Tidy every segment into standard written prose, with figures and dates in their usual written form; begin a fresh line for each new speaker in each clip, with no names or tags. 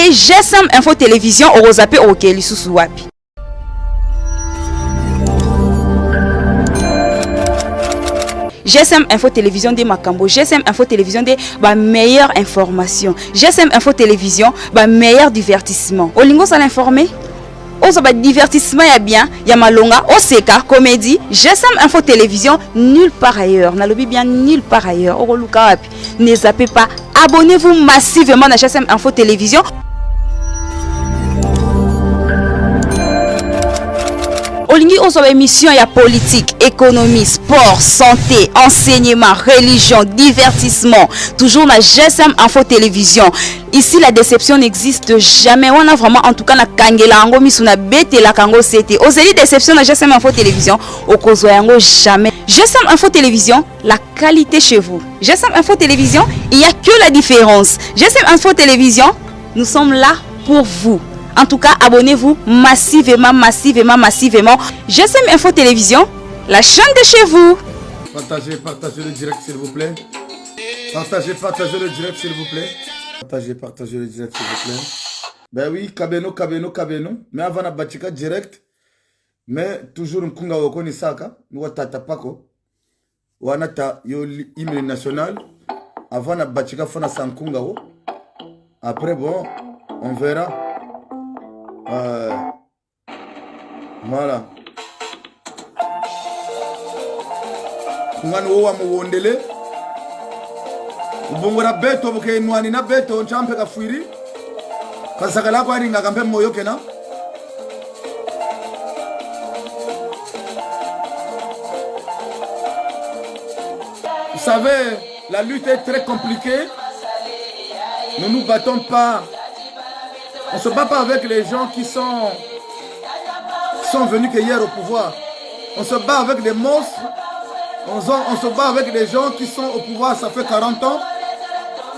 te GSM Info Télévision orozape okeli susu wapi. GSM Info Télévision de Makambo, GSM Info Télévision de meilleure information, GSM Info Télévision meilleur divertissement. Olingo ça l'informer? Oso divertissement ya bien, ya malonga, oseka, comédie, GSM Info Télévision nulle part ailleurs. Nalobi bien nulle part ailleurs. Oroluka wapi. Ne zappez pas. Abonnez-vous massivement à GSM Info Télévision. Olingi oso émission ya politique, économie, sport, santé, enseignement, religion, divertissement. Toujours la GSM Info Télévision. Ici la déception n'existe jamais. On a vraiment en tout cas na kangela ango misuna bete la kango c'était. Oseli déception na GSM Info Télévision. Okozo yango jamais. GSM Info Télévision, la qualité chez vous. GSM Info Télévision, il y a que la différence. GSM Info Télévision, nous sommes là pour vous. En tout cas, abonnez-vous massivement. GSM Info Télévision, la chaîne de chez vous.
Partagez le direct s'il vous plaît. Partagez le direct s'il vous plaît. Partagez le direct s'il vous plaît. Ben oui, Kabeno. Mais avant la batika direct. Mais toujours un kunga wakoni saka. Nous tata pako. Wanata yo hymne national. Avant la batika fana sankunga wo. Après bon, on verra. Voilà. Ngani wo amuwondele. Ubongora beto buke nwani na beto nchampe kafwiri. Kasakala kwa ringa kampe moyo kena. Vous savez, la lutte est très compliquée. Ne nous battons pas. On ne se bat pas avec les gens qui sont venus hier au pouvoir. On se bat avec des monstres. On se bat avec des gens qui sont au pouvoir, ça fait 40 ans.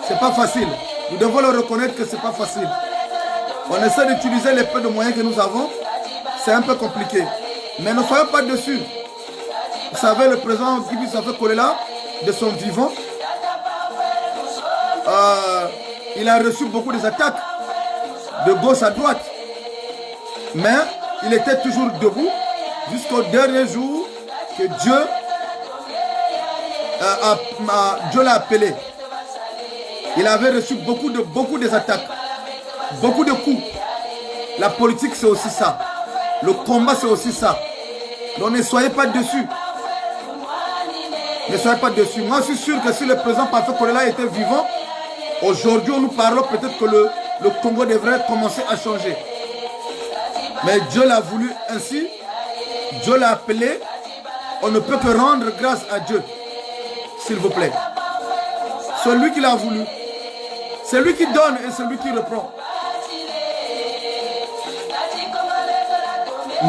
C'est pas facile. Nous devons le reconnaître que c'est pas facile. On essaie d'utiliser les peu de moyens que nous avons. C'est un peu compliqué. Mais ne soyons pas dessus. Vous savez, le président Gibi Safé Kolela, de son vivant, il a reçu beaucoup d'attaques de gauche à droite. Mais il était toujours debout jusqu'au dernier jour que Dieu l'a appelé. Il avait reçu beaucoup des attaques, beaucoup de coups. La politique c'est aussi ça. Le combat c'est aussi ça. Donc ne soyez pas dessus. Ne soyez pas dessus. Moi je suis sûr que si le président Parfait Kolela était vivant, aujourd'hui nous parlons peut-être que le Congo devrait commencer à changer. Mais Dieu l'a voulu ainsi. Dieu l'a appelé. On ne peut que rendre grâce à Dieu. S'il vous plaît. C'est lui qui l'a voulu. C'est lui qui donne et c'est lui qui reprend.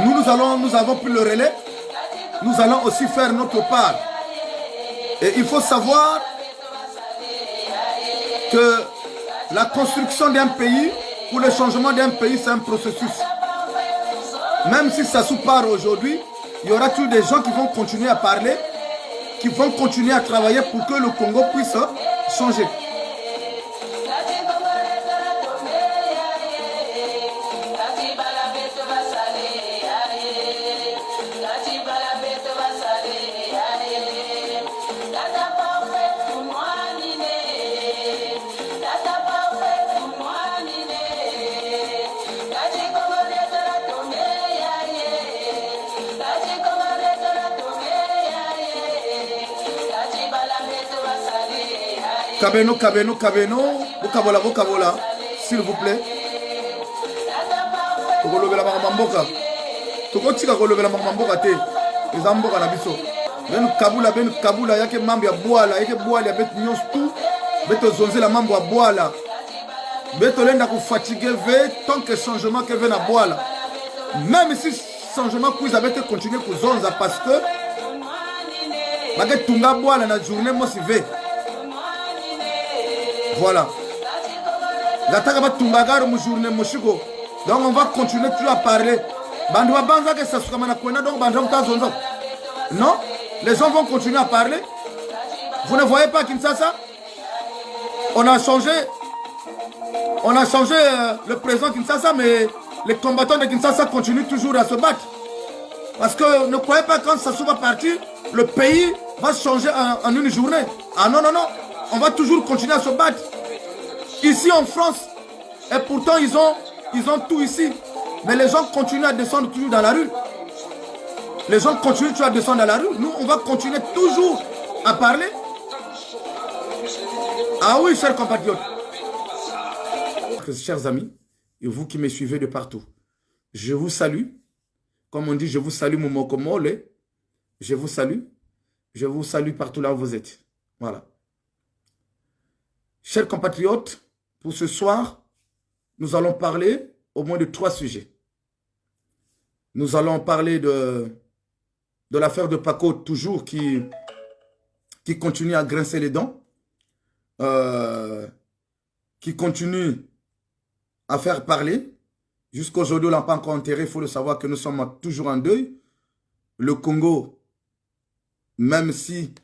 Nous avons pris le relais. Nous allons aussi faire notre part. Et il faut savoir que la construction d'un pays ou le changement d'un pays, c'est un processus. Même si ça se part aujourd'hui, il y aura toujours des gens qui vont continuer à parler, qui vont continuer à travailler pour que le Congo puisse changer. Kabeno, Bokabola, s'il vous plaît. Tokolobela mamboka. Tokotika kolobela mamboka te. Ezamboka na biso. Ben kabula yake mambo ya boala, yake boala ya betu nyonso tout. Beto zonzela mambo ya boala. Beto lenda ku fatiguer tant que changement que vient à boala. Même si changement kuiza beto continuer ku zonza parce que baguette tunga boala na journée mo si ve. Voilà. Donc on va continuer toujours à parler. Non, les gens vont continuer à parler. Vous ne voyez pas Kinshasa? On a changé On a changé le président Kinshasa, mais les combattants de Kinshasa continuent toujours à se battre. Parce que ne croyez pas quand Sassou va partir, le pays va changer en une journée. Ah non, non, non. On va toujours continuer à se battre. Ici en France, et pourtant ils ont tout ici. Mais les gens continuent à descendre toujours dans la rue. Les gens continuent toujours à descendre dans la rue. Nous, on va continuer toujours à parler. Ah oui, chers compatriotes. Chers amis, et vous qui me suivez de partout, je vous salue. Comme on dit, je vous salue, Momokomole. Je vous salue. Je vous salue partout là où vous êtes. Voilà. Chers compatriotes, pour ce soir, nous allons parler au moins de 3 sujets. Nous allons parler de l'affaire de Paco, toujours qui continue à grincer les dents, qui continue à faire parler. Jusqu'aujourd'hui, on n'a pas encore enterré. Il faut le savoir que nous sommes toujours en deuil. Le Congo, même si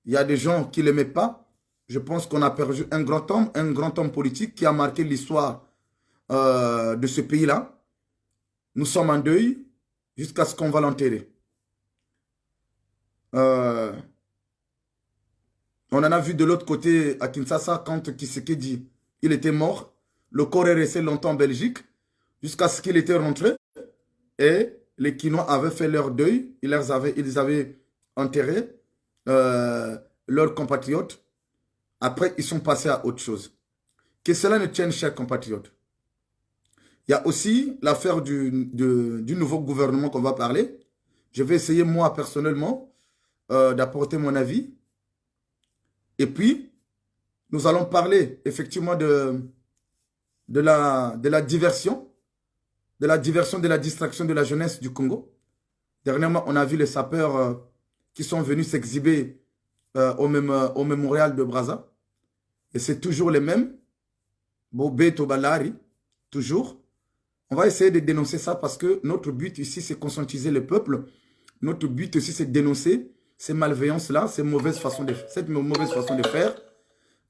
il y a des gens qui ne l'aimaient pas, je pense qu'on a perdu un grand homme politique qui a marqué l'histoire de ce pays-là. Nous sommes en deuil jusqu'à ce qu'on va l'enterrer. On en a vu de l'autre côté à Kinshasa quand Tshisekedi, il était mort. Le corps est resté longtemps en Belgique jusqu'à ce qu'il était rentré. Et les Kinois avaient fait leur deuil. Ils avaient enterré leurs compatriotes. Après, ils sont passés à autre chose. Que cela ne tienne, chers compatriotes. Il y a aussi l'affaire du nouveau gouvernement qu'on va parler. Je vais essayer, moi, personnellement, d'apporter mon avis. Et puis, nous allons parler, effectivement, de la diversion, de la distraction de la jeunesse du Congo. Dernièrement, on a vu les sapeurs qui sont venus s'exhiber au mémorial de Brazza. Et c'est toujours les mêmes. Bobé Tobalari, toujours. On va essayer de dénoncer ça parce que notre but ici, c'est conscientiser le peuple. Notre but aussi, c'est de dénoncer ces malveillances-là, cette mauvaise façon de faire.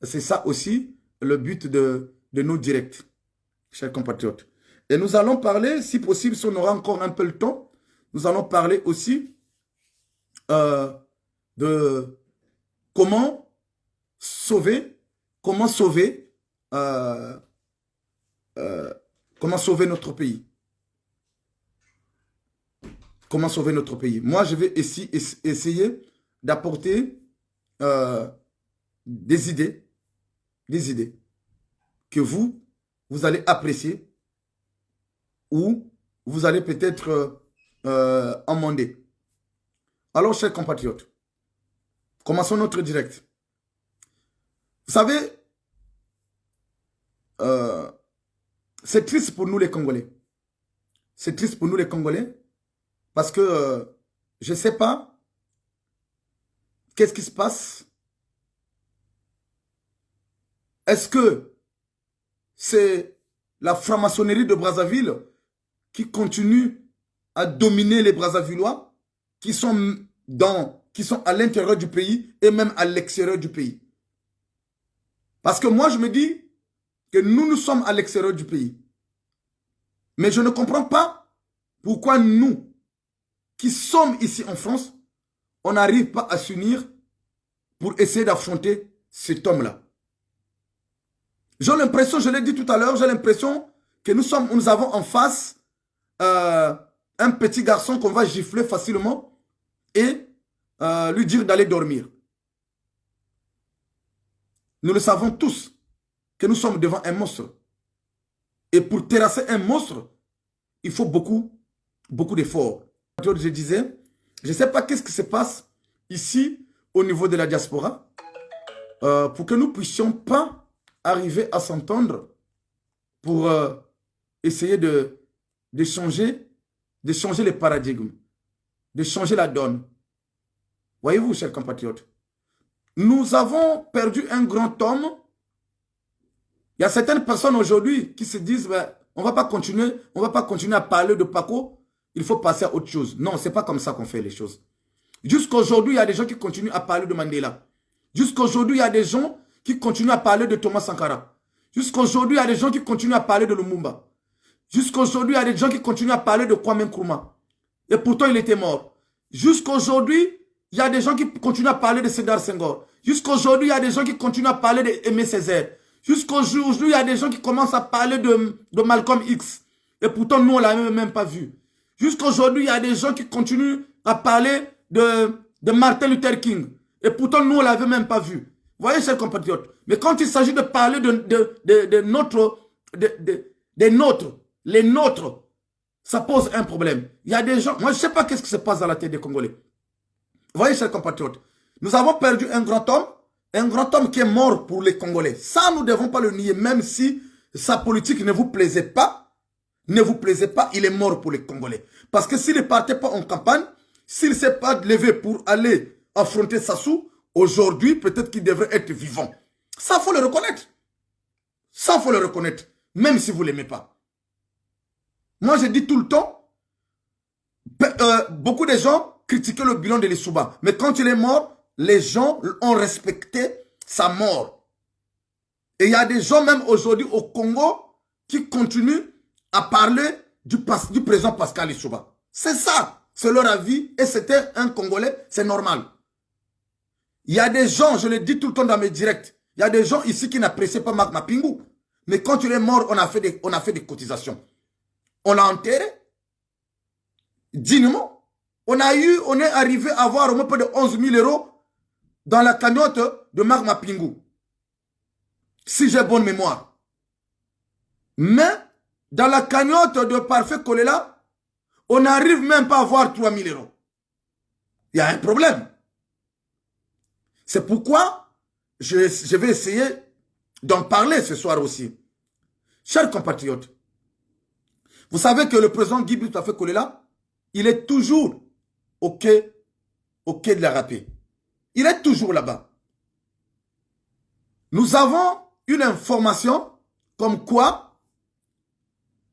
C'est ça aussi le but de nos directs, chers compatriotes. Et nous allons parler, si possible, si on aura encore un peu le temps, nous allons parler aussi de comment sauver notre pays. Comment sauver notre pays. Moi, je vais essayer d'apporter des idées que vous allez apprécier ou vous allez peut-être amender. Alors, chers compatriotes, commençons notre direct. Vous savez, c'est triste pour nous les Congolais. C'est triste pour nous les Congolais parce que je ne sais pas qu'est-ce qui se passe. Est-ce que c'est la franc-maçonnerie de Brazzaville qui continue à dominer les Brazzavillois qui sont à l'intérieur du pays et même à l'extérieur du pays? Parce que moi, je me dis que nous sommes à l'extérieur du pays. Mais je ne comprends pas pourquoi nous, qui sommes ici en France, on n'arrive pas à s'unir pour essayer d'affronter cet homme-là. J'ai l'impression, je l'ai dit tout à l'heure, j'ai l'impression que nous avons en face un petit garçon qu'on va gifler facilement et lui dire d'aller dormir. Nous le savons tous que nous sommes devant un monstre. Et pour terrasser un monstre, il faut beaucoup d'efforts. Je disais, je ne sais pas qu'est-ce qui se passe ici au niveau de la diaspora pour que nous ne puissions pas arriver à s'entendre pour essayer de changer les paradigmes, de changer la donne. Voyez-vous, chers compatriotes, nous avons perdu un grand homme. Il y a certaines personnes aujourd'hui qui se disent ben, on ne va pas continuer à parler de Paco, il faut passer à autre chose. Non, ce n'est pas comme ça qu'on fait les choses. Jusqu'aujourd'hui, il y a des gens qui continuent à parler de Mandela. Jusqu'aujourd'hui, il y a des gens qui continuent à parler de Thomas Sankara. Jusqu'aujourd'hui, il y a des gens qui continuent à parler de Lumumba. Jusqu'aujourd'hui, il y a des gens qui continuent à parler de Kwame Nkrumah. Et pourtant, il était mort. Jusqu'aujourd'hui, il y a des gens qui continuent à parler de Sédar Senghor. Jusqu'aujourd'hui, il y a des gens qui continuent à parler d'Aimé Césaire. Jusqu'aujourd'hui, il y a des gens qui commencent à parler de Malcolm X. Et pourtant, nous, on ne l'a même pas vu. Jusqu'aujourd'hui, il y a des gens qui continuent à parler de Martin Luther King. Et pourtant, nous, on ne l'avait même pas vu. Vous voyez, chers compatriotes. Mais quand il s'agit de parler des nôtres, les nôtres, ça pose un problème. Il y a des gens, moi, je ne sais pas qu'est-ce qui se passe dans la tête des Congolais. Vous voyez, chers compatriotes, nous avons perdu un grand homme qui est mort pour les Congolais. Ça, nous ne devons pas le nier, même si sa politique ne vous plaisait pas. Il est mort pour les Congolais. Parce que s'il ne partait pas en campagne, s'il ne s'est pas levé pour aller affronter Sassou, aujourd'hui, peut-être qu'il devrait être vivant. Ça, il faut le reconnaître. Ça, il faut le reconnaître, même si vous ne l'aimez pas. Moi, je dis tout le temps, beaucoup de gens critiquaient le bilan de Lissouba. Mais quand il est mort, les gens ont respecté sa mort. Et il y a des gens même aujourd'hui au Congo qui continuent à parler du président Pascal Lissouba. C'est ça, c'est leur avis et c'était un Congolais, c'est normal. Il y a des gens, je le dis tout le temps dans mes directs, il y a des gens ici qui n'apprécient pas Marc Mapingou. Mais quand il est mort, on a fait des cotisations. On l'a enterré dignement. On est arrivé à avoir au moins près de 11 000 € dans la cagnotte de Marc Mapingou. Si j'ai bonne mémoire. Mais dans la cagnotte de Parfait Kolela, on n'arrive même pas à avoir 3 000 €. Il y a un problème. C'est pourquoi je vais essayer d'en parler ce soir aussi. Chers compatriotes, vous savez que le président Guy Parfait Kolela, il est toujours au quai de la Rapée. Il est toujours là-bas. Nous avons une information comme quoi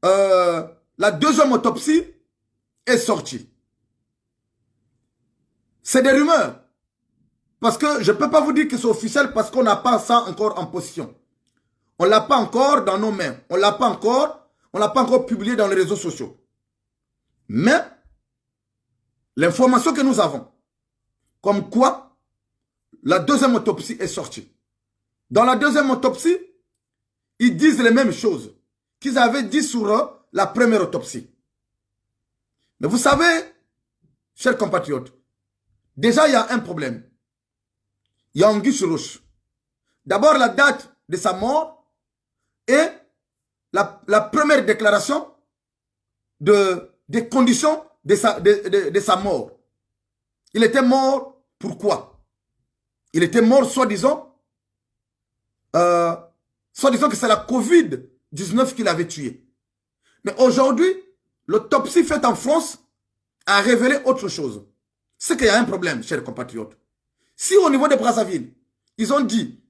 la deuxième autopsie est sortie. C'est des rumeurs. Parce que je ne peux pas vous dire que c'est officiel parce qu'on n'a pas ça encore en position. On ne l'a pas encore dans nos mains. On ne l'a pas encore publié dans les réseaux sociaux. Mais l'information que nous avons, comme quoi la deuxième autopsie est sortie. Dans la deuxième autopsie, ils disent les mêmes choses qu'ils avaient dit sur la première autopsie. Mais vous savez, chers compatriotes, déjà il y a un problème. Il y a anguille sur roche. D'abord la date de sa mort et la première déclaration des conditions de sa mort. Il était mort pourquoi? Il était mort soi-disant que c'est la Covid-19 qui l'avait tué. Mais aujourd'hui, l'autopsie faite en France a révélé autre chose. C'est qu'il y a un problème, chers compatriotes. Si au niveau de Brazzaville, ils ont dit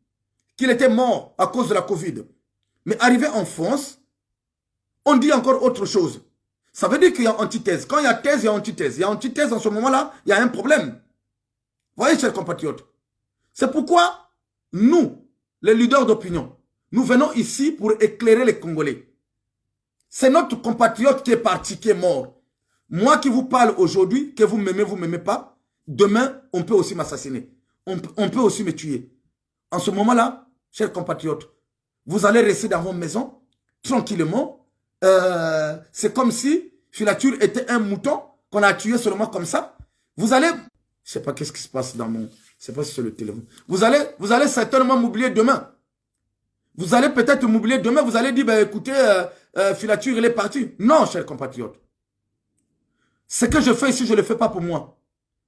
qu'il était mort à cause de la Covid, mais arrivé en France, on dit encore autre chose. Ça veut dire qu'il y a antithèse. Quand il y a thèse, il y a antithèse. Il y a antithèse en ce moment-là, il y a un problème. Vous voyez, chers compatriotes. C'est pourquoi nous, les leaders d'opinion, nous venons ici pour éclairer les Congolais. C'est notre compatriote qui est parti, qui est mort. Moi qui vous parle aujourd'hui, que vous m'aimez pas, demain, on peut aussi m'assassiner. On peut aussi me tuer. En ce moment-là, chers compatriotes, vous allez rester dans vos maisons, tranquillement. C'est comme si Filature était un mouton qu'on a tué seulement comme ça. Vous allez... Je sais pas qu'est-ce qui se passe dans mon... Je sais pas si c'est le téléphone. Vous allez certainement m'oublier demain. Vous allez peut-être m'oublier demain. Vous allez dire, bah, écoutez, Filature, il est parti. Non, chers compatriotes. Ce que je fais ici, je ne le fais pas pour moi.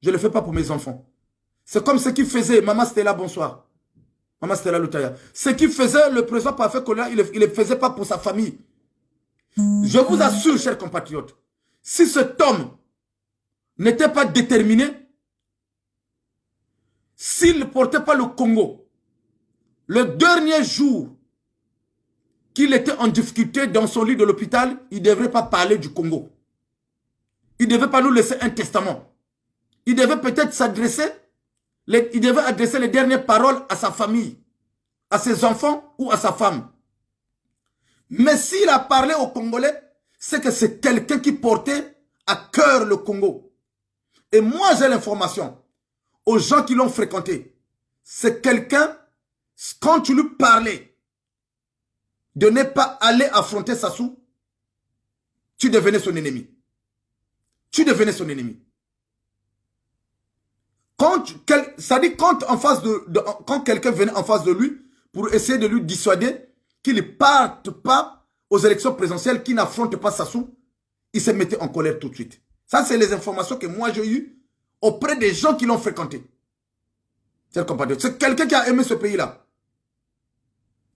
Je ne le fais pas pour mes enfants. C'est comme ce qu'il faisait. Maman Stella, bonsoir. Maman Stella Lutaya. Ce qu'il faisait, le président Parfait Kolela, il ne le faisait pas pour sa famille. Je vous assure, chers compatriotes, si cet homme n'était pas déterminé, s'il ne portait pas le Congo, le dernier jour qu'il était en difficulté dans son lit de l'hôpital, il ne devrait pas parler du Congo. Il ne devait pas nous laisser un testament. Il devait peut-être s'adresser, il devait adresser les dernières paroles à sa famille, à ses enfants ou à sa femme. Mais s'il a parlé aux Congolais, c'est que c'est quelqu'un qui portait à cœur le Congo. Et moi, j'ai l'information. Aux gens qui l'ont fréquenté, c'est quelqu'un, quand tu lui parlais de ne pas aller affronter Sassou, tu devenais son ennemi. Tu devenais son ennemi. Ça dit quand quand quelqu'un venait en face de lui pour essayer de lui dissuader qu'il ne parte pas aux élections présidentielles, qu'il n'affronte pas Sassou, il se mettait en colère tout de suite. Ça, c'est les informations que moi j'ai eues auprès des gens qui l'ont fréquenté. C'est quelqu'un qui a aimé ce pays-là.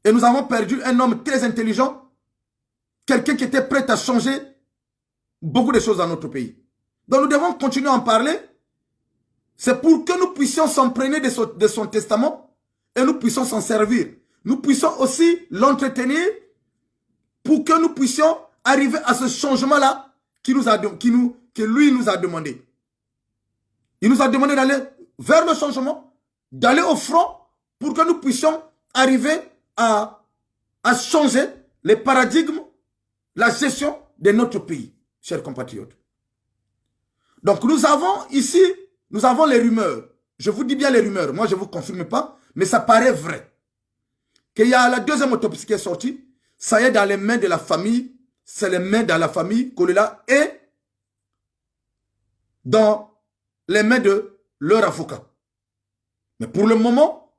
Et nous avons perdu un homme très intelligent, quelqu'un qui était prêt à changer beaucoup de choses dans notre pays. Donc nous devons continuer à en parler. C'est pour que nous puissions s'imprégner de son testament et nous puissions s'en servir. Nous puissions aussi l'entretenir pour que nous puissions arriver à ce changement-là que lui nous a demandé. Il nous a demandé d'aller vers le changement, d'aller au front pour que nous puissions arriver à changer les paradigmes, la gestion de notre pays, chers compatriotes. Donc nous avons ici, nous avons les rumeurs. Je vous dis bien les rumeurs. Moi, je ne vous confirme pas, mais ça paraît vrai. Qu'il y a la deuxième autopsie qui est sortie. Ça y est dans les mains de la famille. C'est les mains de la famille Kolela et dans les mains de leur avocat. Mais pour le moment,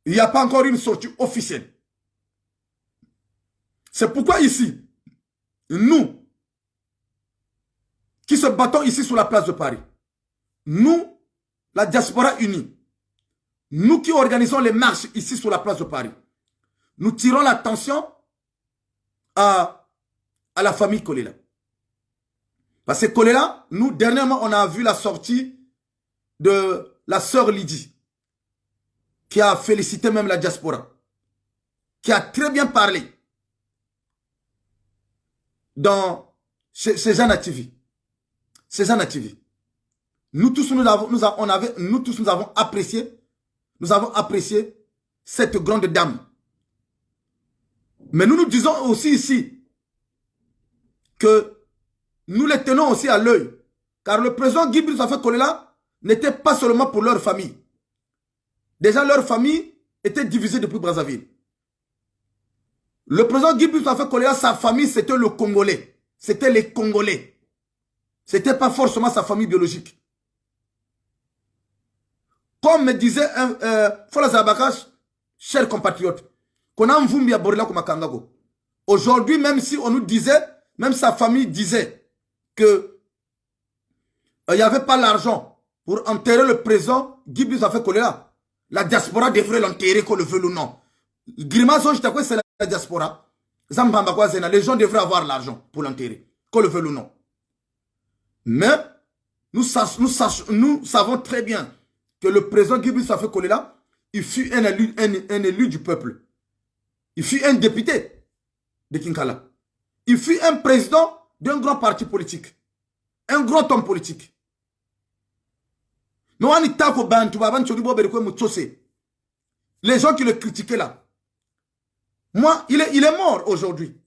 il n'y a pas encore une sortie officielle. C'est pourquoi ici, nous, qui se battons ici sur la place de Paris, nous, la diaspora unie, nous qui organisons les marches ici sur la place de Paris, nous tirons l'attention à la famille Kolela. Parce que Kolela, nous, dernièrement, on a vu la sortie de la sœur Lydie, qui a félicité même la diaspora, qui a très bien parlé chez Jeanne TV. C'est Jeanne TV. Nous tous, nous avons apprécié cette grande dame. Mais nous nous disons aussi ici que nous les tenons aussi à l'œil. Car le président Guy Brice Kolela n'était pas seulement pour leur famille. Déjà, leur famille était divisée depuis Brazzaville. Le président Guy Brice Kolela, sa famille, c'était le Congolais. C'était les Congolais. C'était pas forcément sa famille biologique. Comme me disait Fola Zabakash, chers compatriotes, qu'on a Mvumbi à Borila comme Kangago. Aujourd'hui, même si on nous disait, même sa famille disait que il n'y avait pas l'argent pour enterrer le président Guy Brice Kolela, la diaspora devrait l'enterrer, qu'on le veuille ou non. Grimace, je t'accorde, c'est la diaspora. Les gens devraient avoir l'argent pour l'enterrer, qu'on le veuille ou non. Mais nous savons très bien que le président Guy Brice Kolela, il fut un élu du peuple. Il fut un député de Kinkala. Il fut un président d'un grand parti politique. Un grand homme politique. Les gens qui le critiquaient là. Moi, il est mort aujourd'hui.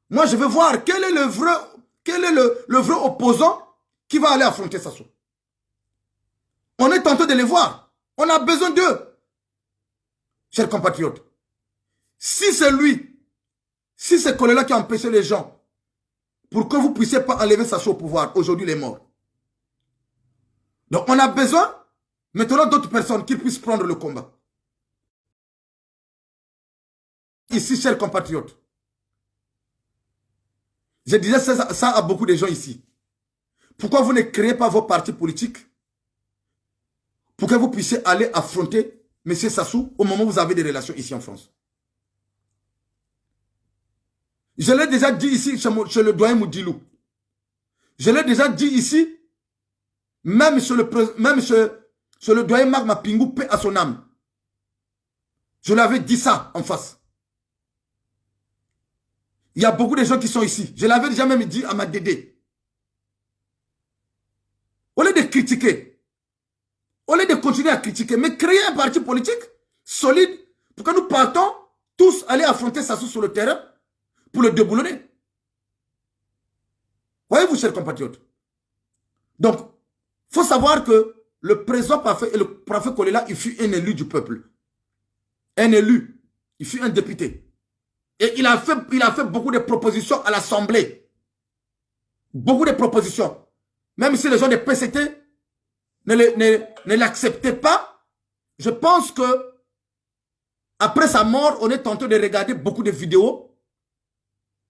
Moi, je veux voir quel est le vrai opposant qui va aller affronter Sassou. On est tenté de les voir. On a besoin d'eux. Chers compatriotes. Si c'est lui, si c'est Kolela qui a empêché les gens pour que vous ne puissiez pas enlever Sassou au pouvoir, aujourd'hui il est mort. Donc on a besoin maintenant d'autres personnes qui puissent prendre le combat. Ici, chers compatriotes, je disais ça à beaucoup de gens ici. Pourquoi vous ne créez pas vos partis politiques pour que vous puissiez aller affronter M. Sassou au moment où vous avez des relations ici en France? Je l'ai déjà dit ici chez le doyen Moudilou. Je l'ai déjà dit ici, même chez le doyen Marc Mapingou, paix à son âme. Je l'avais dit ça en face. Il y a beaucoup de gens qui sont ici. Je l'avais déjà même dit à ma Dédé. Au lieu de critiquer, au lieu de continuer à critiquer, mais créer un parti politique solide pour que nous partons tous aller affronter Sassou sur le terrain pour le déboulonner. Voyez-vous, chers compatriotes. Donc, il faut savoir que le président Parfait et le prophète Kolela, il fut un élu du peuple. Un élu. Il fut un député. Et il a fait beaucoup de propositions à l'Assemblée. Beaucoup de propositions. Même si les gens des PCT ne l'acceptaient pas, je pense que après sa mort, on est tenté de regarder beaucoup de vidéos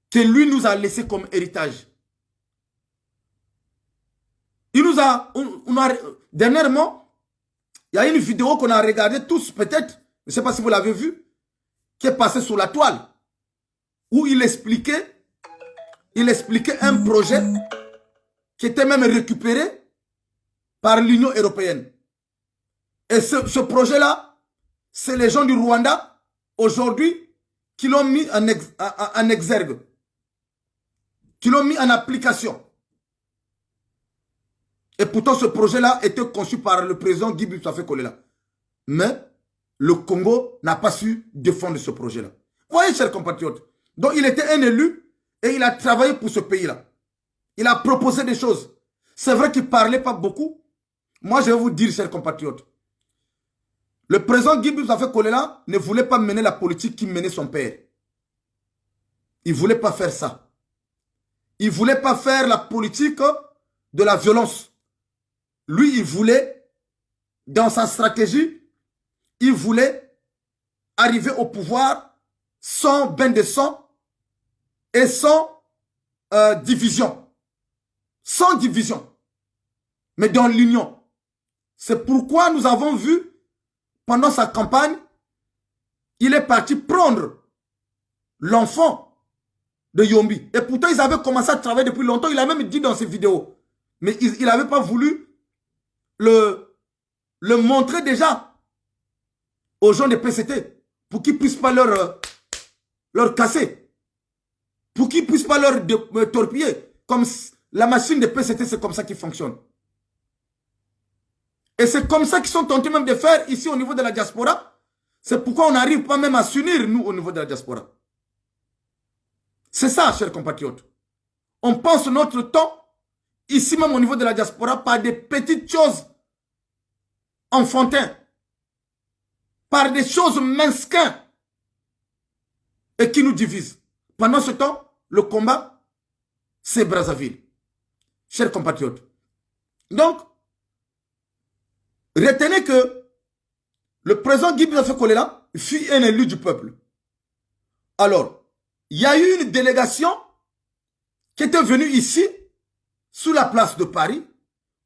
que lui nous a laissé comme héritage. Il nous a, dernièrement, il y a une vidéo qu'on a regardée tous peut-être, je ne sais pas si vous l'avez vue, qui est passée sur la toile, où il expliquait un projet qui était même récupéré par l'Union européenne. Et ce projet-là, c'est les gens du Rwanda, aujourd'hui, qui l'ont mis en exergue, qui l'ont mis en application. Et pourtant, ce projet-là était conçu par le président Guy Boussafé Kolela. Mais le Congo n'a pas su défendre ce projet-là. Vous voyez, chers compatriotes, donc il était un élu et il a travaillé pour ce pays-là. Il a proposé des choses. C'est vrai qu'il ne parlait pas beaucoup. Moi, je vais vous dire, chers compatriotes, le président Guy Boussafé Kolela ne voulait pas mener la politique qui menait son père. Il ne voulait pas faire ça. Il ne voulait pas faire la politique de la violence. Lui, il voulait, dans sa stratégie, il voulait arriver au pouvoir sans bain de sang et sans division. Sans division. Mais dans l'union. C'est pourquoi nous avons vu, pendant sa campagne, il est parti prendre l'enfant de Yombi. Et pourtant, ils avaient commencé à travailler depuis longtemps. Il a même dit dans ses vidéos. Mais il n'avait pas voulu le montrer déjà aux gens de PCT pour qu'ils ne puissent pas leur casser. Pour qu'ils ne puissent pas leur torpiller. Comme la machine de PCT, c'est comme ça qu'il fonctionne. Et c'est comme ça qu'ils sont tentés même de faire ici au niveau de la diaspora. C'est pourquoi on n'arrive pas même à s'unir, nous, au niveau de la diaspora. C'est ça, chers compatriotes. On pense notre temps, ici même au niveau de la diaspora, par des petites choses enfantines, par des choses mesquines et qui nous divisent. Pendant ce temps, le combat, c'est Brazzaville. Chers compatriotes. Donc, retenez que le président Guy Boussafé Kolela fut un élu du peuple. Alors, il y a eu une délégation qui était venue ici, sous la place de Paris,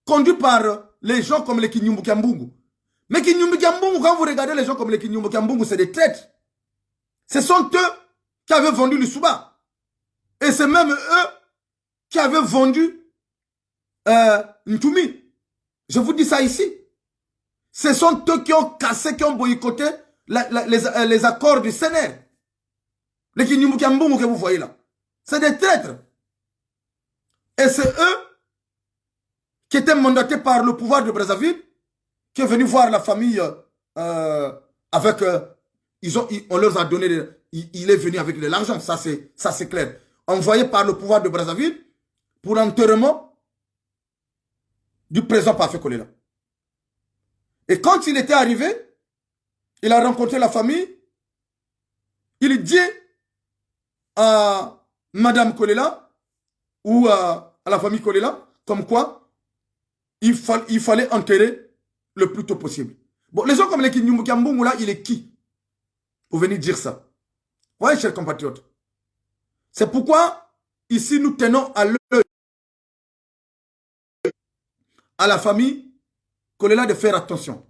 conduite par les gens comme les Kinyumbu-Kiambungu. Mais Kinyumbu-Kiambungu, quand vous regardez les gens comme les Kinyumbu-Kiambungu, c'est des traîtres. Ce sont eux qui avaient vendu le Souba. Et c'est même eux qui avaient vendu Ntumi. Je vous dis ça ici. Ce sont eux qui ont cassé, qui ont boycotté les accords du CNR. Les Kinyumbu-Kiambungu que vous voyez là. C'est des traîtres. Et c'est eux qui étaient mandatés par le pouvoir de Brazzaville, qui est venu voir la famille avec... on leur a donné... il est venu avec de l'argent, ça c'est clair. Envoyé par le pouvoir de Brazzaville pour l'enterrement du président Parfait Kolela. Et quand il était arrivé, il a rencontré la famille, il dit à Madame Kolela ou à la famille Kolela, comme quoi il fallait enterrer le plus tôt possible. Bon, les gens comme les Kinyumbu-Kiambungu là, il est qui pour venir dire ça? Vous voyez, chers compatriotes. C'est pourquoi ici nous tenons à l'œil à la famille Kolela de faire attention.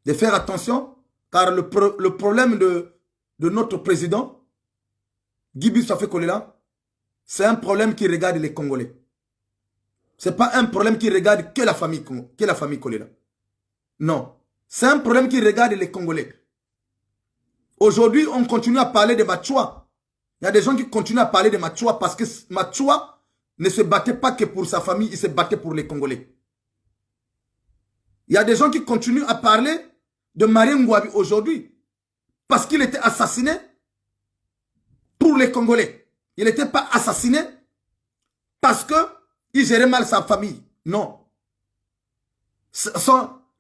De faire attention, car le problème de notre président, Guy Boussafé Kolela, c'est un problème qui regarde les Congolais. Ce n'est pas un problème qui regarde que la famille Kolela. Non. C'est un problème qui regarde les Congolais. Aujourd'hui, on continue à parler de Machoua. Il y a des gens qui continuent à parler de Machoua parce que Machoua ne se battait pas que pour sa famille, il se battait pour les Congolais. Il y a des gens qui continuent à parler de Marien Ngouabi aujourd'hui parce qu'il était assassiné pour les Congolais. Il n'était pas assassiné parce qu'il gérait mal sa famille. Non.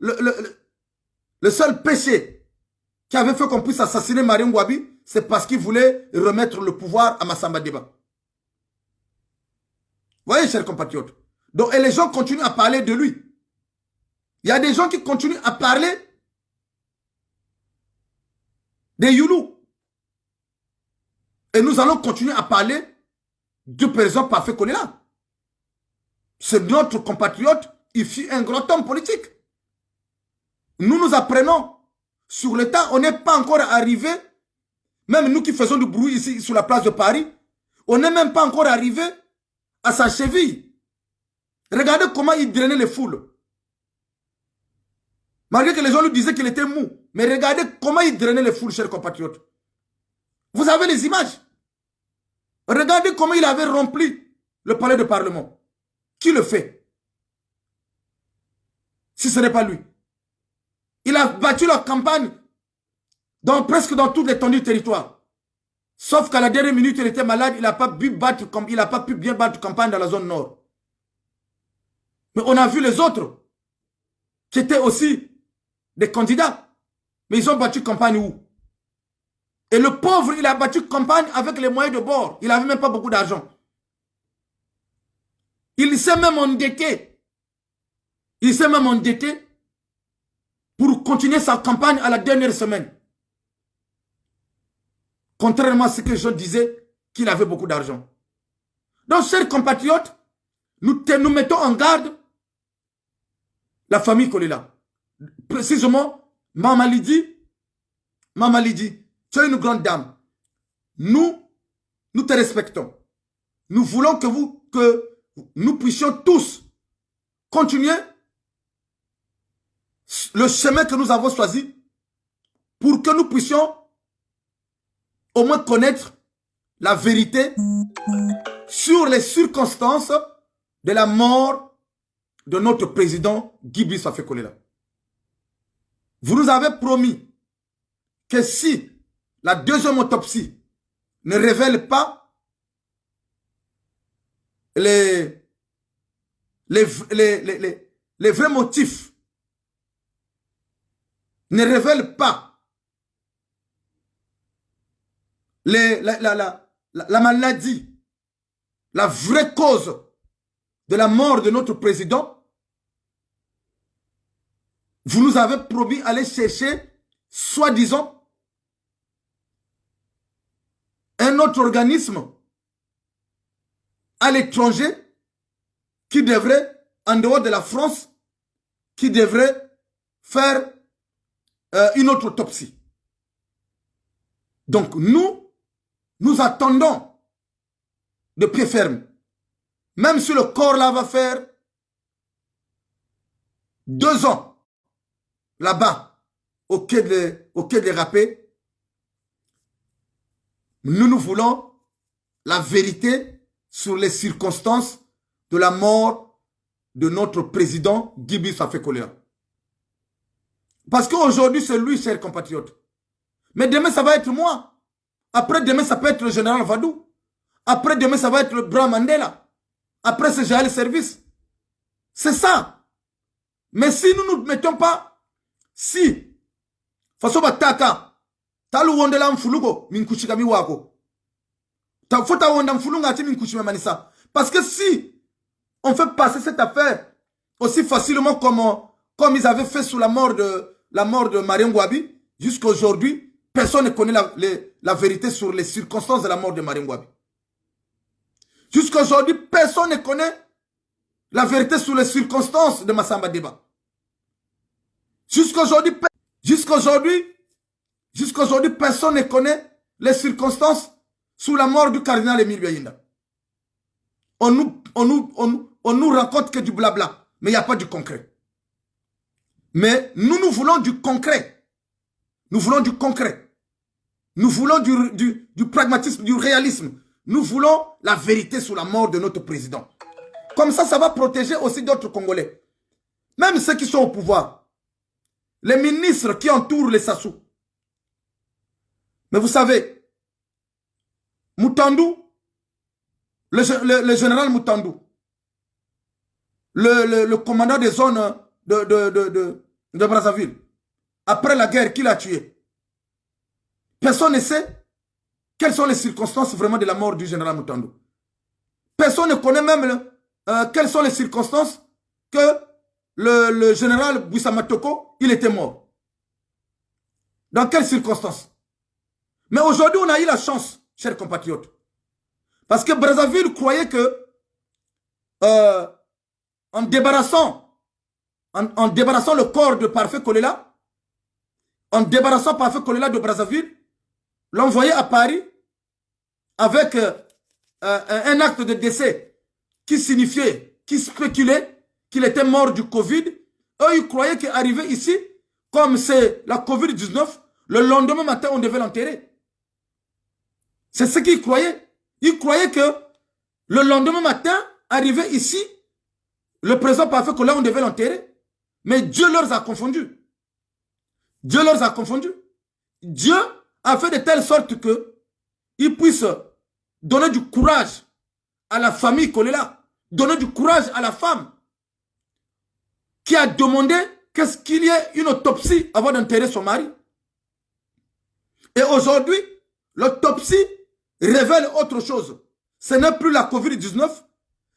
Le seul péché qui avait fait qu'on puisse assassiner Marie Ngouabi, c'est parce qu'il voulait remettre le pouvoir à Massamba Deba. Vous voyez, chers compatriotes. Donc, et les gens continuent à parler de lui. Il y a des gens qui continuent à parler des Youlou. Et nous allons continuer à parler du président Parfait Kolela. C'est notre compatriote, il fut un grand homme politique. Nous apprenons sur le temps, on n'est pas encore arrivé, même nous qui faisons du bruit ici sur la place de Paris, on n'est même pas encore arrivé à sa cheville. Regardez comment il drainait les foules. Malgré que les gens lui disaient qu'il était mou. Mais regardez comment il drainait les foules, chers compatriotes. Vous avez les images. Regardez comment il avait rempli le palais de Parlement. Qui le fait? Si ce n'est pas lui. Il a battu la campagne presque dans toute l'étendue du territoire. Sauf qu'à la dernière minute, il était malade. Il n'a pas pu bien battre campagne dans la zone nord. Mais on a vu les autres qui étaient aussi des candidats. Mais ils ont battu campagne où? Et le pauvre, il a battu campagne avec les moyens de bord. Il n'avait même pas beaucoup d'argent. Il s'est même endetté. Il s'est même endetté pour continuer sa campagne à la dernière semaine. Contrairement à ce que je disais, qu'il avait beaucoup d'argent. Donc, chers compatriotes, nous mettons en garde la famille Kolela. Précisément, Maman Lydie, tu es une grande dame. Nous te respectons. Nous voulons que nous puissions tous continuer le chemin que nous avons choisi pour que nous puissions au moins connaître la vérité sur les circonstances de la mort de notre président Guy Brice Fafe Kolela. Vous nous avez promis que si la deuxième autopsie ne révèle pas les vrais motifs, ne révèle pas la maladie, la vraie cause de la mort de notre président, vous nous avez promis aller chercher, soi-disant, un autre organisme à l'étranger qui devrait, en dehors de la France, qui devrait faire une autre autopsie. Donc nous attendons de pied ferme. Même si le corps là va faire 2 ans là-bas au quai de Rapé, nous voulons la vérité sur les circonstances de la mort de notre président Guy Brice Fafe Kolela. Parce qu'aujourd'hui, c'est lui, chers compatriotes. Mais demain, ça va être moi. Après, demain, ça peut être le général Vadou. Après, demain, ça va être le Bra Mandela. Après, c'est Jaël Service. C'est ça. Mais si nous ne nous mettons pas, si, façon bataka, talu wondela mfuluko, minkushika miwako. Fota wonda mfulunga ati minkushima manisa. Parce que si on fait passer cette affaire aussi facilement comme ils avaient fait sous la mort de Marie Ngouabi, jusqu'à aujourd'hui, personne ne connaît la vérité sur les circonstances de la mort de Marie Ngouabi. Jusqu'à aujourd'hui, personne ne connaît la vérité sur les circonstances de Massamba Deba. Jusqu'à aujourd'hui, personne ne connaît les circonstances sur la mort du cardinal Émile Biayinda. On nous raconte que du blabla, mais il n'y a pas du concret. Mais nous voulons du concret. Nous voulons du concret. Nous voulons du pragmatisme, du réalisme. Nous voulons la vérité sur la mort de notre président. Comme ça va protéger aussi d'autres Congolais. Même ceux qui sont au pouvoir. Les ministres qui entourent les Sassou. Mais vous savez, Moutandou, le général Moutandou, le commandant des zones de Brazzaville, après la guerre, qui l'a tué? Personne ne sait quelles sont les circonstances vraiment de la mort du général Moutandou. Personne ne connaît même quelles sont les circonstances que le général Bouissa-Matoko, il était mort. Dans quelles circonstances? Mais aujourd'hui, on a eu la chance, chers compatriotes. Parce que Brazzaville croyait que en débarrassant le corps de Parfait Kolela, en débarrassant Parfait Kolela de Brazzaville, l'envoyer à Paris avec un acte de décès qui signifiait, qui spéculait qu'il était mort du Covid. Eux, ils croyaient qu'arrivé ici, comme c'est la Covid-19, le lendemain matin, on devait l'enterrer. C'est ce qu'ils croyaient. Ils croyaient que le lendemain matin, arrivé ici, le président Parfait Kolela, on devait l'enterrer. Mais Dieu leur a confondu. Dieu leur a confondu. Dieu a fait de telle sorte que ils puissent donner du courage à la famille Kolela, donner du courage à la femme qui a demandé qu'est-ce qu'il y ait une autopsie avant d'enterrer son mari. Et aujourd'hui, l'autopsie révèle autre chose. Ce n'est plus la Covid-19,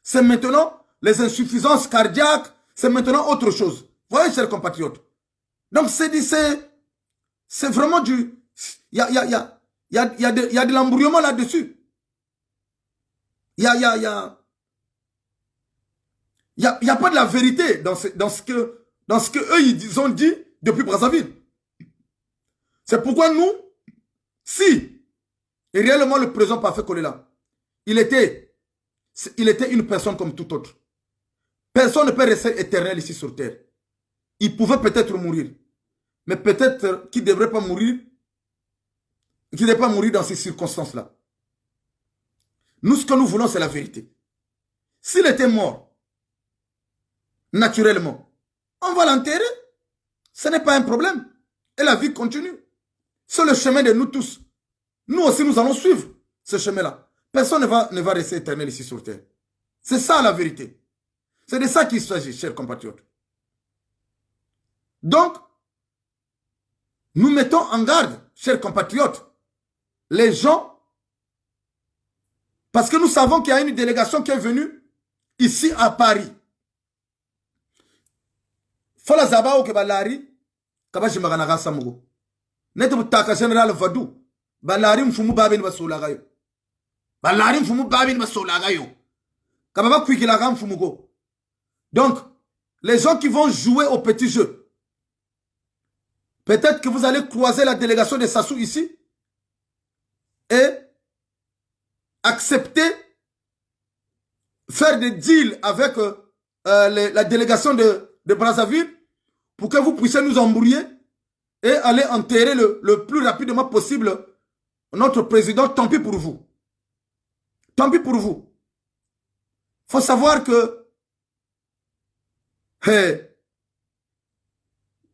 c'est maintenant les insuffisances cardiaques, c'est maintenant autre chose. Vous voyez, chers compatriotes. Donc, c'est vraiment du... Il y a de l'embrouillement là-dessus. Il y a pas de la vérité dans ce que eux ils ont dit depuis Brazzaville. C'est pourquoi nous, si réellement le président Parfait Kolela, il était une personne comme tout autre. Personne ne peut rester éternel ici sur terre. Il pouvait peut-être mourir. Mais peut-être qu'il ne devrait pas mourir. Qu'il ne devrait pas mourir dans ces circonstances-là. Nous, ce que nous voulons, c'est la vérité. S'il était mort, naturellement, on va l'enterrer. Ce n'est pas un problème. Et la vie continue. C'est le chemin de nous tous. Nous aussi, nous allons suivre ce chemin-là. Personne ne va rester éternel ici sur terre. C'est ça la vérité. C'est de ça qu'il s'agit, chers compatriotes. Donc, nous mettons en garde, chers compatriotes, les gens, parce que nous savons qu'il y a une délégation qui est venue ici à Paris. Fola Zabao ke balari, kabashi maganaga samugo. Neto butaka général Vadou, balari mfumu babin basolagayo. Balari mfumu babin basolagayo. Kababa kwikilaga mfumugo. Donc, les gens qui vont jouer au petit jeu, peut-être que vous allez croiser la délégation de Sassou ici et accepter, faire des deals avec la délégation de Brazzaville pour que vous puissiez nous embrouiller et aller enterrer le plus rapidement possible notre président. Tant pis pour vous. Tant pis pour vous. Il faut savoir que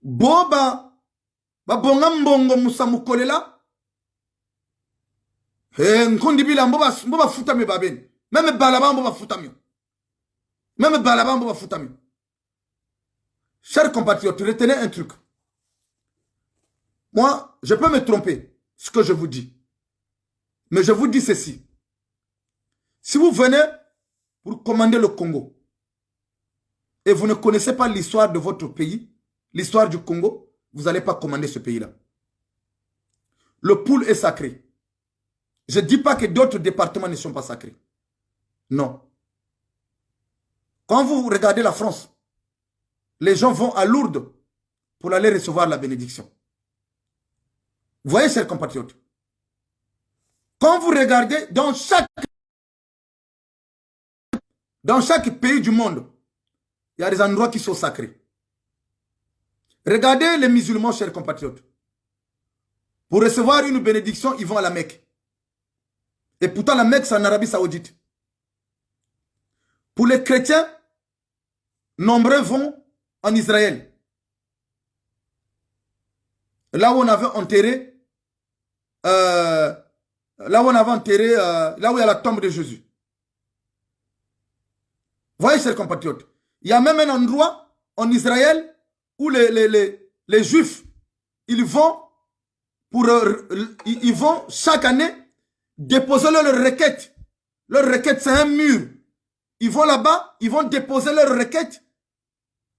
Boba babonga mbongo musamu kolela nkondi bila mboba futami babeni même balaba mboba futami même balaba mboba futami. Chers compatriotes, retenez un truc. Moi, je peux me tromper ce que je vous dis, mais je vous dis ceci. Si vous venez pour commander le Congo et vous ne connaissez pas l'histoire de votre pays, l'histoire du Congo, vous n'allez pas commander ce pays-là. Le poule est sacré. Je ne dis pas que d'autres départements ne sont pas sacrés. Non. Quand vous regardez la France, les gens vont à Lourdes pour aller recevoir la bénédiction. Vous voyez, chers compatriotes, quand vous regardez dans chaque pays du monde, il y a des endroits qui sont sacrés. Regardez les musulmans, chers compatriotes. Pour recevoir une bénédiction, ils vont à la Mecque. Et pourtant, la Mecque, c'est en Arabie Saoudite. Pour les chrétiens, nombreux vont en Israël. Là où on avait enterré là où on avait enterré, là où il y a la tombe de Jésus. Voyez, chers compatriotes, il y a même un endroit en Israël où les Juifs, ils vont chaque année déposer leurs requêtes. Leur requête, c'est un mur. Ils vont là-bas, ils vont déposer leurs requêtes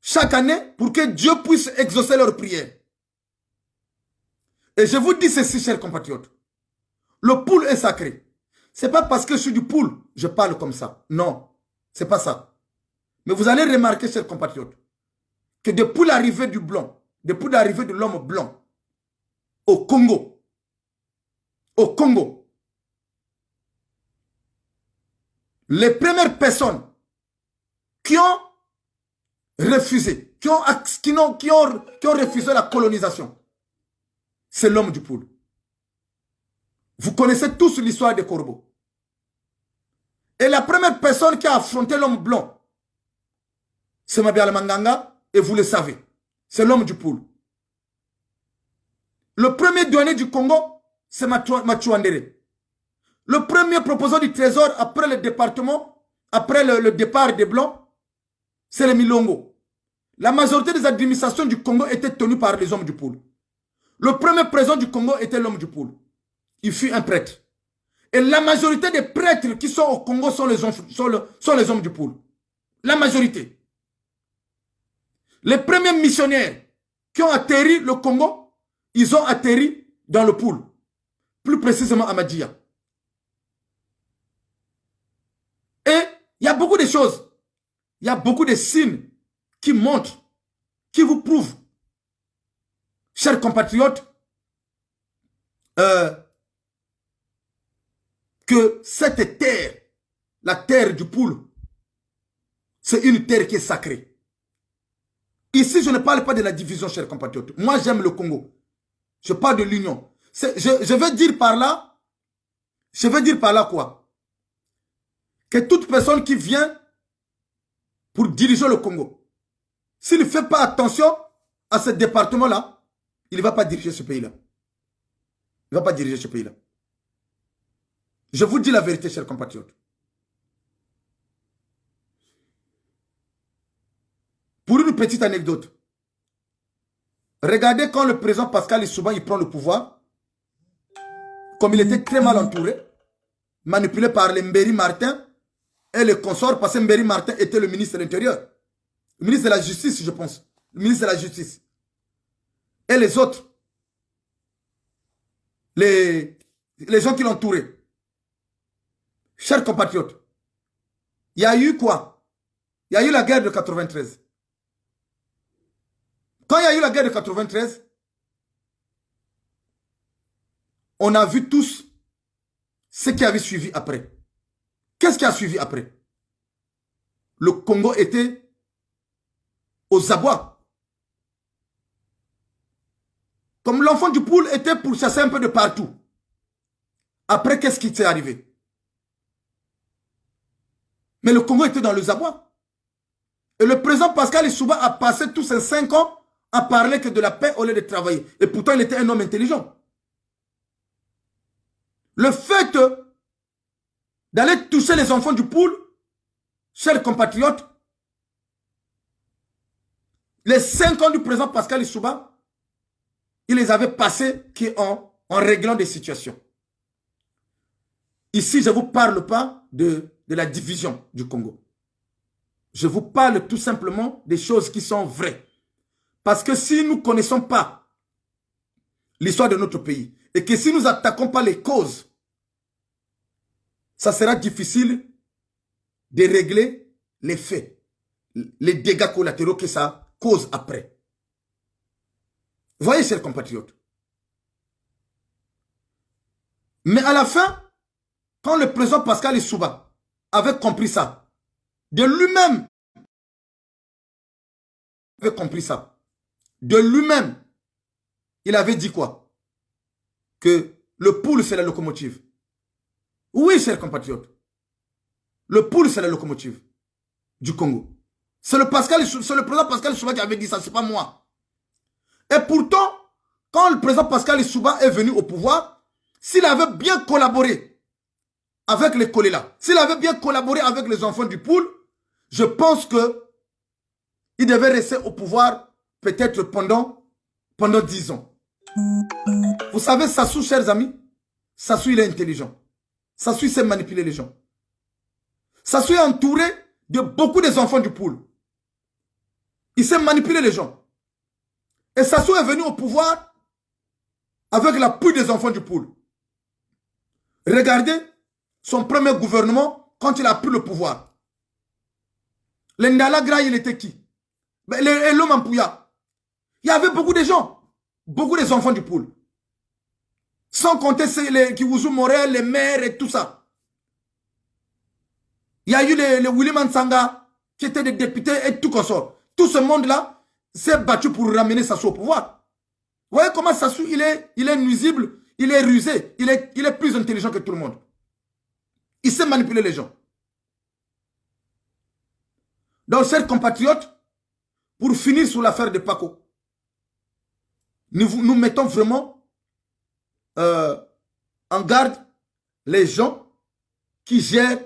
chaque année pour que Dieu puisse exaucer leurs prières. Et je vous dis ceci, chers compatriotes. Le poule est sacré. Ce n'est pas parce que je suis du poule, je parle comme ça. Non, ce n'est pas ça. Mais vous allez remarquer, chers compatriotes, que depuis l'arrivée du blanc, depuis l'arrivée de l'homme blanc au Congo, les premières personnes qui ont refusé, qui ont refusé la colonisation, c'est l'homme du poule. Vous connaissez tous l'histoire des corbeaux. Et la première personne qui a affronté l'homme blanc, c'est Mabiala Manganga, et vous le savez, c'est l'homme du poule. Le premier douanier du Congo, c'est Machuandere. Le premier proposeur du trésor après le département, après le départ des Blancs, c'est les Milongo. La majorité des administrations du Congo étaient tenues par les hommes du poule. Le premier président du Congo était l'homme du poule. Il fut un prêtre. Et la majorité des prêtres qui sont au Congo sont les hommes du poule. La majorité. Les premiers missionnaires qui ont atterri le Congo, ils ont atterri dans le poule. Plus précisément à Madia. Et il y a beaucoup de choses. Il y a beaucoup de signes qui montrent, qui vous prouvent, chers compatriotes, que cette terre, la terre du poule, c'est une terre qui est sacrée. Ici, je ne parle pas de la division, chers compatriotes. Moi, j'aime le Congo. Je parle de l'union. Je veux dire par là quoi? Que toute personne qui vient pour diriger le Congo, s'il ne fait pas attention à ce département-là, il ne va pas diriger ce pays-là. Il ne va pas diriger ce pays-là. Je vous dis la vérité, chers compatriotes. Pour une petite anecdote, regardez quand le président Pascal Lissouba il prend le pouvoir, comme il était très mal entouré, manipulé par les Mbéry Martin et les consorts, parce que Mbéry Martin était le ministre de l'Intérieur, le ministre de la Justice, je pense, le ministre de la Justice. Et les autres, les gens qui l'entouraient. Chers compatriotes, il y a eu quoi? Il y a eu la guerre de 93. Quand il y a eu la guerre de 93, on a vu tous ce qui avait suivi après. Qu'est-ce qui a suivi après? Le Congo était aux abois. Comme l'enfant du poule était pourchassé un peu de partout. Après, qu'est-ce qui s'est arrivé? Mais le Congo était dans les abois. Et le président Pascal Lissouba a passé tous ces 5 ans à parler que de la paix au lieu de travailler. Et pourtant, il était un homme intelligent. Le fait d'aller toucher les enfants du poule, chers compatriotes, les 5 ans du président Pascal Lissouba, il les avait passés en réglant des situations. Ici, je ne vous parle pas de la division du Congo. Je vous parle tout simplement des choses qui sont vraies. Parce que si nous ne connaissons pas l'histoire de notre pays, et que si nous n'attaquons pas les causes, ça sera difficile de régler les faits, les dégâts collatéraux que ça cause après. Voyez, chers compatriotes. Mais à la fin, quand le président Pascal Lissouba avait compris ça, de lui-même, avait compris ça, de lui-même, il avait dit quoi? Que le poule, c'est la locomotive. Oui, chers compatriotes. Le poule, c'est la locomotive du Congo. C'est le président Pascal Lissouba qui avait dit ça, c'est pas moi. Et pourtant, quand le président Pascal Lissouba est venu au pouvoir, s'il avait bien collaboré avec les Kolela, s'il avait bien collaboré avec les enfants du pool, je pense que il devait rester au pouvoir peut-être pendant 10 ans. Vous savez, Sassou, chers amis, Sassou, il est intelligent. Sassou, il sait manipuler les gens. Sassou est entouré de beaucoup des enfants du pool. Il sait manipuler les gens. Et Sassou est venu au pouvoir avec l'appui des enfants du pool. Regardez son premier gouvernement quand il a pris le pouvoir. Le Ndalagra, il était qui? L'homme en Pouya. Il y avait beaucoup de gens. Beaucoup des enfants du pool. Sans compter les Kiwuzu Morel, les maires et tout ça. Il y a eu les William Ansanga qui étaient des députés et tout consort. Tout ce monde-là s'est battu pour ramener Sassou au pouvoir. Vous voyez comment Sassou, il est nuisible, il est rusé, il est plus intelligent que tout le monde. Il sait manipuler les gens. Donc, chers compatriotes, pour finir sur l'affaire de Paco, nous mettons vraiment en garde les gens qui gèrent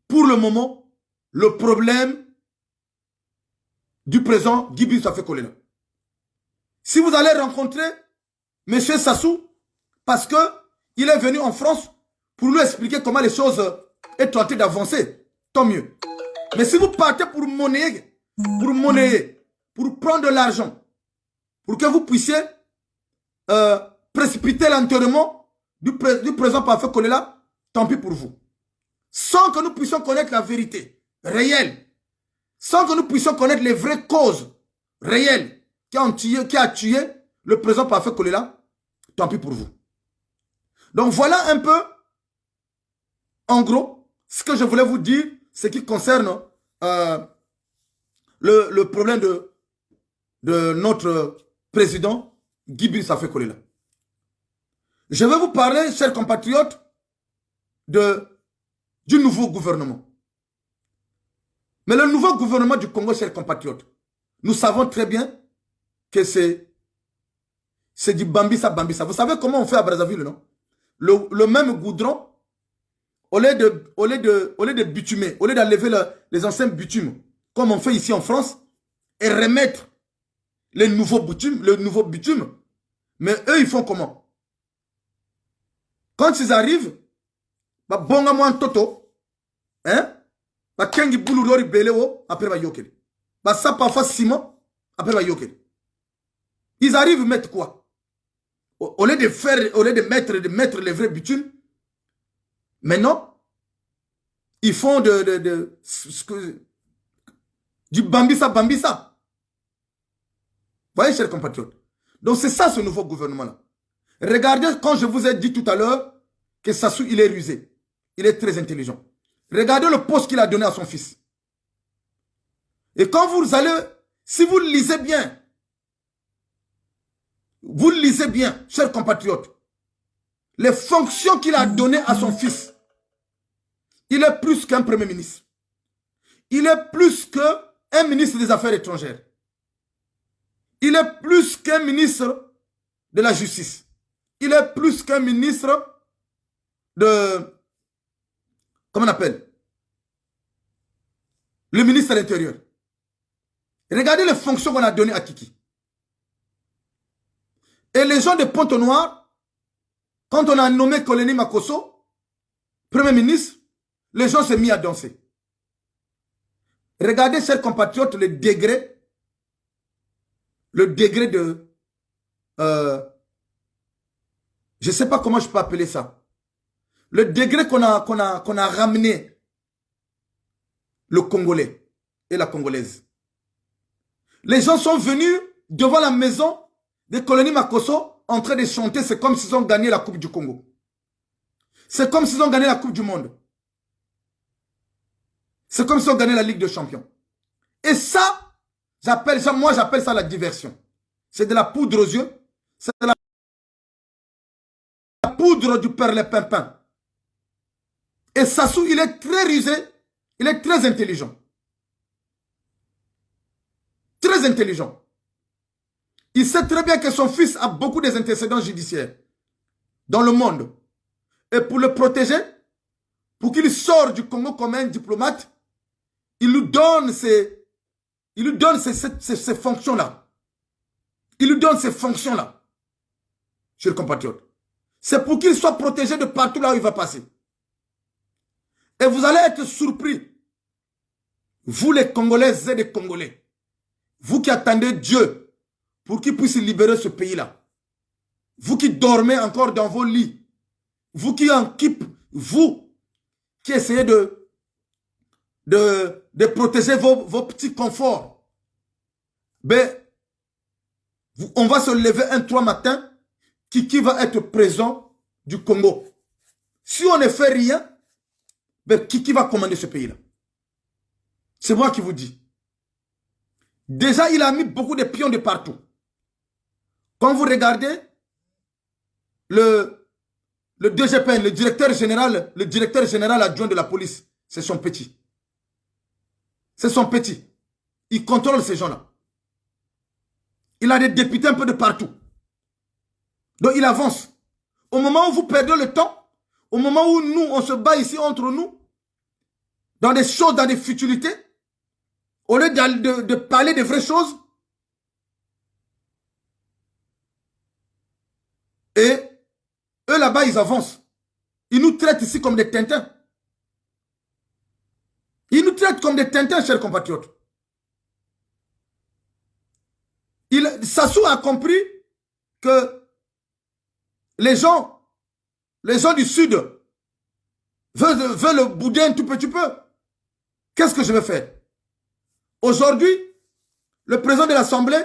pour le moment le problème du président Guy Bissafé Kolela. Si vous allez rencontrer M. Sassou, parce qu'il est venu en France pour lui expliquer comment les choses est tenté d'avancer, tant mieux. Mais si vous partez pour monnayer, pour prendre de l'argent, pour que vous puissiez précipiter l'enterrement du président Parfait Kolela, tant pis pour vous. Sans que nous puissions connaître la vérité réelle, sans que nous puissions connaître les vraies causes réelles qui a tué le président Parfait Kolela, tant pis pour vous. Donc voilà un peu, en gros, ce que je voulais vous dire, ce qui concerne le problème de notre président Guy Bissafé Kolela. Je vais vous parler, chers compatriotes, du nouveau gouvernement. Mais le nouveau gouvernement du Congo, chers compatriotes, nous savons très bien que c'est du bambisa. Vous savez comment on fait à Brazzaville, non? Le même goudron, au lieu de bitumer, au lieu d'enlever les anciens bitumes, comme on fait ici en France, et remettre le nouveau bitume, mais eux, ils font comment? Quand ils arrivent, bah bonga moi toto, hein? Bah kengi boulou lori beleo, après bah yokel. Bah ça parfois ciment, après bah yokel. Ils arrivent à mettre quoi? Au lieu de mettre les vrais bitumes, maintenant, ils font du bambisa. Vous voyez, chers compatriotes? Donc c'est ça ce nouveau gouvernement-là. Regardez quand je vous ai dit tout à l'heure que Sassou, il est rusé. Il est très intelligent. Regardez le poste qu'il a donné à son fils. Et quand vous allez, si vous lisez bien, chers compatriotes, les fonctions qu'il a données à son fils, il est plus qu'un premier ministre. Il est plus qu'un ministre des Affaires étrangères. Il est plus qu'un ministre de la Justice. Il est plus qu'un ministre de... Comment on appelle? Le ministre de l'Intérieur. Regardez les fonctions qu'on a données à Kiki. Et les gens de Pointe-Noire, quand on a nommé Koleni Makosso, Premier ministre, les gens s'est mis à danser. Regardez, chers compatriotes, le degré de... je ne sais pas comment je peux appeler ça. Le degré qu'on a ramené le Congolais et la Congolaise. Les gens sont venus devant la maison de Koleni Makosso en train de chanter. C'est comme s'ils ont gagné la Coupe du Congo. C'est comme s'ils ont gagné la Coupe du Monde. C'est comme s'ils ont gagné la Ligue des Champions. Et ça, moi j'appelle ça la diversion. C'est de la poudre aux yeux. C'est de la poudre du perlimpinpin. Et Sassou, il est très rusé. Il est très intelligent. Très intelligent. Il sait très bien que son fils a beaucoup des antécédents judiciaires. dans le monde. Et pour le protéger, pour qu'il sorte du Congo comme un diplomate, il lui donne ces fonctions-là. Il lui donne ces fonctions-là, chers compatriotes. C'est pour qu'il soit protégé de partout là où il va passer. Et vous allez être surpris, vous les Congolaises et les Congolais, vous qui attendez Dieu pour qu'il puisse libérer ce pays-là, vous qui dormez encore dans vos lits, vous qui essayez de protéger vos petits conforts, ben, on va se lever un 3 matin, qui va être présent du Congo. Si on ne fait rien, ben, qui va commander ce pays-là? C'est moi qui vous dis. Déjà, il a mis beaucoup de pions de partout. Quand vous regardez le DGPN, le directeur général adjoint de la police, c'est son petit. C'est son petit. Il contrôle ces gens-là. Il a des députés un peu de partout. Donc il avance. Au moment où vous perdez le temps, au moment où nous, on se bat ici entre nous, dans des choses, dans des futilités, au lieu de parler des vraies choses, et eux là-bas, ils avancent. Ils nous traitent ici comme des Tintins. Ils nous traitent comme des Tintins, chers compatriotes. Sassou a compris que les gens du Sud veulent bouder un tout petit peu. Qu'est-ce que je vais faire? Aujourd'hui, le président de l'Assemblée,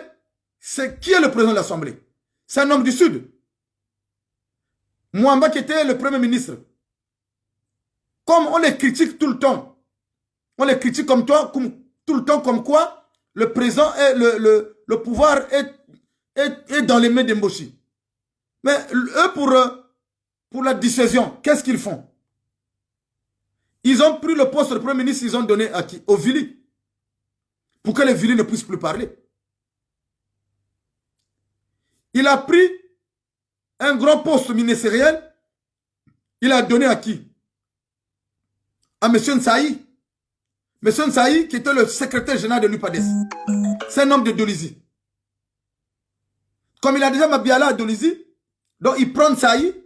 qui est le président de l'Assemblée? C'est un homme du Sud. Mwamba qui était le Premier ministre. Comme on les critique tout le temps, on les critique tout le temps comme quoi le président est le pouvoir est dans les mains d'Emboshi. Mais eux, pour la dissuasion, qu'est-ce qu'ils font? Ils ont pris le poste de Premier ministre, ils ont donné à qui? Au Vili. Pour que les Vili ne puissent plus parler. Il a pris un grand poste ministériel, il a donné à qui? À M. Nsaï. M. Nsaï, qui était le secrétaire général de l'UPADES. C'est un homme de Dolisie. Comme il a déjà Mabiala à Dolisie, donc il prend Nsaï,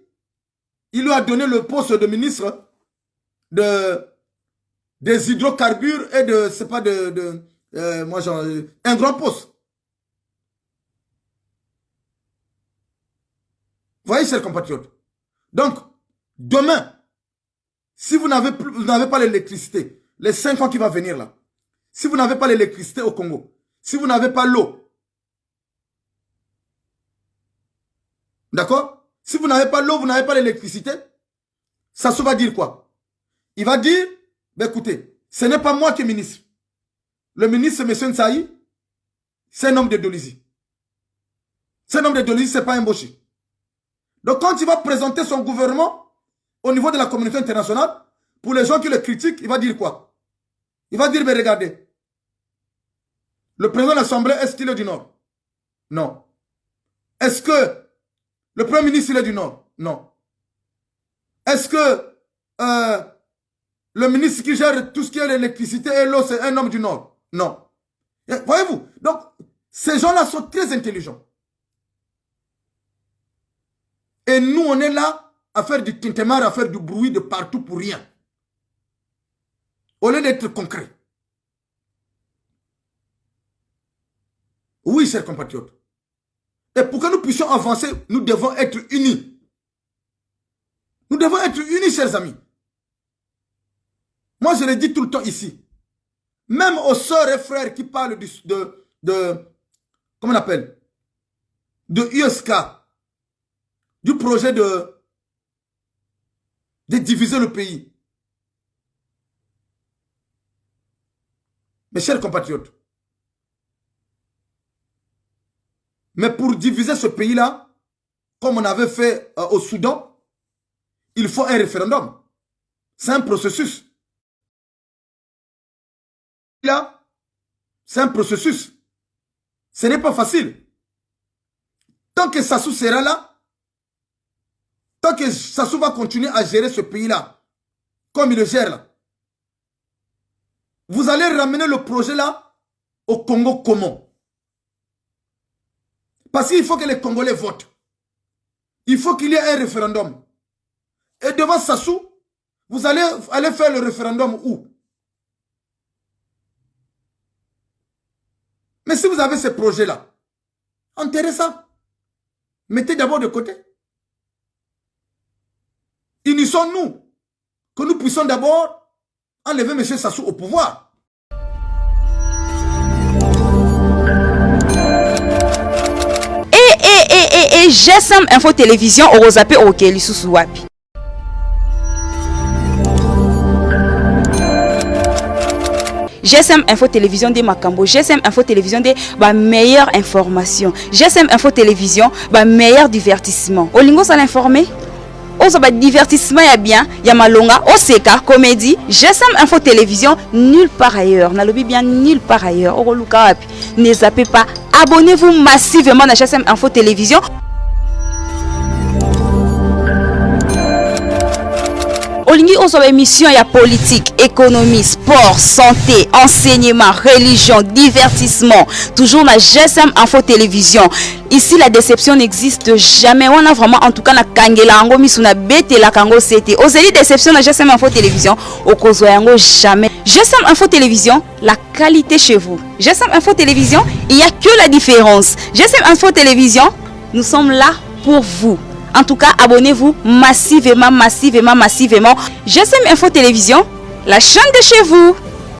il lui a donné le poste de ministre des hydrocarbures et un grand poste. Vous voyez, chers compatriotes. Donc, demain, si vous n'avez pas l'électricité, les 5 ans qui vont venir là, si vous n'avez pas l'électricité au Congo, si vous n'avez pas l'eau, d'accord? Si vous n'avez pas l'eau, vous n'avez pas l'électricité, ça va dire quoi? Il va dire, ben écoutez, ce n'est pas moi qui est ministre. Le ministre, M. Nsaï, c'est un homme de Dolisie. C'est un homme de Dolisie, ce n'est pas un Mboshi. Donc quand il va présenter son gouvernement au niveau de la communauté internationale, pour les gens qui le critiquent, il va dire quoi? Il va dire, mais regardez, le président de l'Assemblée, est-ce qu'il est du Nord? Non. Est-ce que le Premier ministre, il est du Nord? Non. Est-ce que le ministre qui gère tout ce qui est l'électricité et l'eau, c'est un homme du Nord? Non. Voyez-vous? Donc, ces gens-là sont très intelligents. Et nous, on est là à faire du tintemar, à faire du bruit de partout pour rien. Au lieu d'être concret. Oui, chers compatriotes. Et pour que nous puissions avancer, nous devons être unis. Nous devons être unis, chers amis. Moi, je le dis tout le temps ici. Même aux sœurs et frères qui parlent comment on appelle? De USK. Du projet de diviser le pays. Mes chers compatriotes, mais pour diviser ce pays-là, comme on avait fait au Soudan, il faut un référendum. C'est un processus. Là, c'est un processus. Ce n'est pas facile. Tant que Sassou sera là, Tant que Sassou va continuer à gérer ce pays-là, comme il le gère là, vous allez ramener le projet là au Congo comment? Parce qu'il faut que les Congolais votent. Il faut qu'il y ait un référendum. Et devant Sassou, vous allez aller faire le référendum où? Mais si vous avez ce projet-là, enterrez ça. Mettez d'abord de côté. Unissons-nous. Que nous puissions d'abord enlever M. Sassou au pouvoir.
Et GSM Info Télévision au Rosapé au Keli Susuwapi. GSM Info Télévision de Makambo, GSM Info Télévision de meilleure information, GSM Info Télévision meilleur divertissement. Olingo ça l'informer. Oza divertissement ya bien, ya malonga, oseka comédie, GSM Info Télévision nulle part ailleurs. Nalobi bien nulle part ailleurs. Oroluka wapi. Ne zappez pas. Abonnez-vous massivement à GSM Info Télévision. Olingi ozo émission ya politique, économie, sport, santé, enseignement, religion, divertissement. Toujours na GSM Info Télévision. Ici la déception n'existe jamais. On a vraiment en tout cas na kangela ango misuna bete la kango c'était. Ozeli déception na GSM Info Télévision. Okozo yango jamais. GSM Info Télévision, la qualité chez vous. GSM Info Télévision, il n'y a que la différence. GSM Info Télévision, nous sommes là pour vous. En tout cas, abonnez-vous massivement. GSM Info Télévision, la chaîne de chez vous.